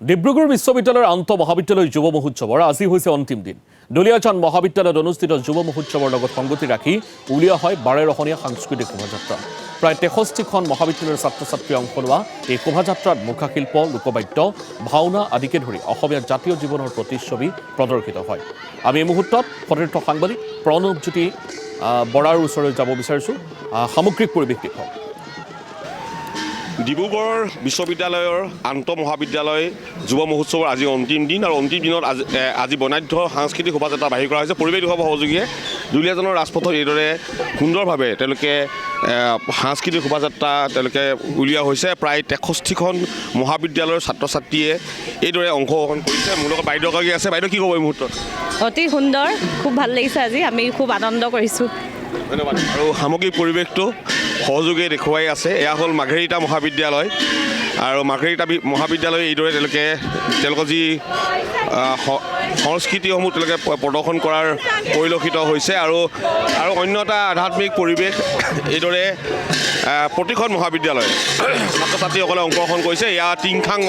ডিব্ৰুগড় বিশ্ববিদ্যালয়ৰ আন্তঃ মহাবিদ্যালয় যুৱ মহোৎসৱৰ আজি হৈছে অন্তিম দিন। দুলিয়াজান মহাবিদ্যালয়ত অনুষ্ঠিত যুৱ মহোৎসৱৰ লগত সংগতি ৰাখি উলিওৱা হয় বাৰেৰহণীয়া সাংস্কৃতিক শোভাযাত্ৰা। প্ৰায় 63খন মহাবিদ্যালয়ৰ ছাত্ৰ ছাত্ৰীয়ে অংশ লোৱা এই শোভাযাত্ৰাত মুখাশিল্প, লোকবাদ্য, ভাওনা আদিকে ধৰি অসমীয়া জাতীয় জীৱনৰ প্ৰতিচ্ছবি প্ৰদৰ্শিত হয়। আমি এই মুহূৰ্তত সতীৰ্থ সাংবাদিক প্ৰণৱজ্যোতি বৰাৰ ওচৰলৈ যাব বিচাৰিছোঁ। সামগ্ৰিক পৰিৱেশ দেখুৱাওক। ডিব্ৰুগড় বিশ্ববিদ্যালয়ৰ আন্তঃ মহাবিদ্যালয় যুৱ মহোৎসৱৰ আজি অন্তিম দিন আৰু অন্তিম দিনত আজি বৰ্ণাঢ্য সাংস্কৃতিক শোভাযাত্ৰা বাহিৰ কৰা হৈছে। পৰিৱেশ দেখুৱাব সহযোগীয়ে দুলিয়াজানৰ ৰাজপথত এইদৰে সুন্দৰভাৱে তেওঁলোকে সাংস্কৃতিক শোভাযাত্ৰা উলিওৱা হৈছে। প্ৰায় 63খন মহাবিদ্যালয়ৰ ছাত্ৰ ছাত্ৰীয়ে এইদৰে অংশগ্ৰহণ কৰিছে। মোৰ লগত বাইদেউ এগৰাকী আছে। বাইদেউ কি ক'ব এই মুহূৰ্তত? অতি সুন্দৰ, খুব ভাল লাগিছে। আজি আমি খুব আনন্দ কৰিছোঁ। ধন্যবাদ। আৰু সামগ্ৰিক পৰিৱেশটো সহযোগীয়ে দেখুৱাই আছে। এয়া হ'ল মাৰ্ঘেৰিটা মহাবিদ্যালয় আৰু মাৰ্ঘেৰিটা মহাবিদ্যালয় এইদৰে তেওঁলোকৰ যি সংস্কৃতিসমূহ তেওঁলোকে প্ৰদৰ্শন কৰাৰ পৰিলক্ষিত হৈছে আৰু অন্য এটা আধ্যাত্মিক পৰিৱেশ এইদৰে প্ৰতিখন মহাবিদ্যালয় ছাত্ৰ ছাত্ৰীসকলে অংশগ্ৰহণ কৰিছে। এয়া টিংখাং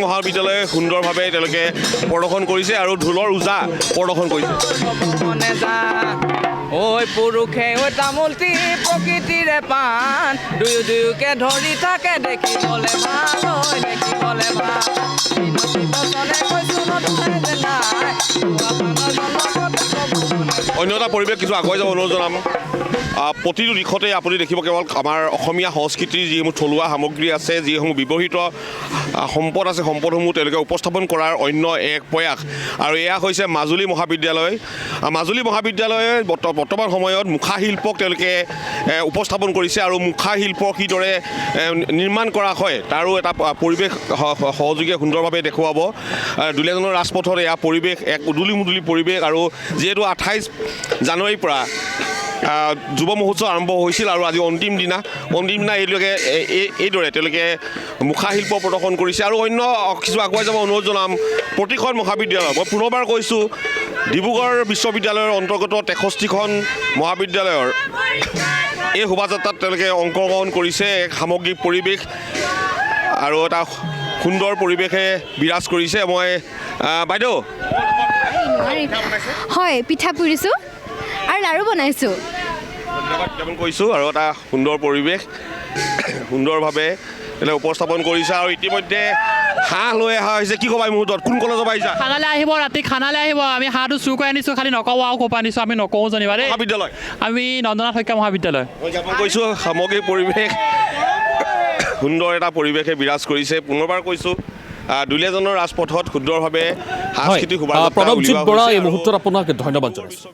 মহাবিদ্যালয়ে সুন্দৰভাৱে তেওঁলোকে প্ৰদৰ্শন কৰিছে আৰু ঢোলৰ ওজা প্ৰদৰ্শন কৰিছে। ঐ পুৰুষে ঐ তামোলটি প্ৰকৃতিৰে পাণ দুয়োকে ধৰি থাকে দেখিবলে ভাল ঐ দেখিবলে ভাল অন্য এটা পৰিৱেশ কিছু আগুৱাই যাব অনুৰোধ জনাম। প্ৰতিটো দিশতে আপুনি দেখিব কেৱল আমাৰ অসমীয়া সংস্কৃতিৰ যিসমূহ থলুৱা সামগ্ৰী আছে, যিসমূহ ব্যৱহৃত সম্পদ আছে, সম্পদসমূহ তেওঁলোকে উপস্থাপন কৰাৰ অন্য এক প্ৰয়াস। আৰু এয়া হৈছে মাজুলী মহাবিদ্যালয়। মাজুলী মহাবিদ্যালয়ে বৰ্তমান সময়ত মুখাশিল্পক তেওঁলোকে উপস্থাপন কৰিছে আৰু মুখাশিল্প কিদৰে নিৰ্মাণ কৰা হয় তাৰো এটা পৰিৱেশ সহযোগীয়ে সুন্দৰভাৱে দেখুৱাব। দুলিয়াজানৰ ৰাজপথত এয়া পৰিৱেশ এক উদুলি মুদুলি পৰিৱেশ। আৰু যিহেতু 28 জানুৱাৰীৰ পৰা যুৱ মহোৎসৱ আৰম্ভ হৈছিল আৰু আজি অন্তিম দিনা এইদৰে তেওঁলোকে মুখাশিল্প প্ৰদৰ্শন কৰিছে আৰু অন্য কিছু আগুৱাই যাব অনুৰোধ জনাম। প্ৰতিখন মহাবিদ্যালয়, মই পুনৰবাৰ কৈছোঁ, ডিব্ৰুগড় বিশ্ববিদ্যালয়ৰ অন্তৰ্গত 63খন মহাবিদ্যালয়ৰ এই শোভাযাত্ৰাত তেওঁলোকে অংশগ্ৰহণ কৰিছে। এক সামগ্ৰিক পৰিৱেশ আৰু এটা সুন্দৰ পৰিৱেশে বিৰাজ কৰিছে। মই বাইদেউ হয়, পিঠা পুৰিছোঁ আৰু লাড়ু বনাইছোঁ। ধন্যবাদ জ্ঞাপন কৰিছোঁ। আৰু এটা সুন্দৰ পৰিৱেশ সুন্দৰভাৱে উপস্থাপন কৰিছে। আৰু ইতিমধ্যে হাঁহ লৈ অহা হৈছে। কি ক'বা এই মুহূৰ্তত? কোন কলেজৰ পৰা আহিছা? খানালৈ আহিব, ৰাতি খানালৈ আহিব। আমি হাঁহটো চুৰ কৰি আনিছোঁ, খালি নকওঁ আৰু ক'ৰ পৰা আনিছোঁ আমি নকওঁ জানিবা দেই। মহাবিদ্যালয় আমি নন্দনাথ শইকীয়া মহাবিদ্যালয়। মই জ্ঞাপন কৰিছোঁ সামগ্ৰিক পৰিৱেশ সুন্দৰ এটা পৰিৱেশে বিৰাজ কৰিছে। পুনৰবাৰ কৈছোঁ দুলিয়াজানৰ ৰাজপথত সুন্দৰভাৱে সাংস্কৃতিক শোভাযাত্ৰা প্ৰণৱজিৎ বৰা, এই মুহূৰ্তত আপোনাক ধন্যবাদ জনাইছোঁ।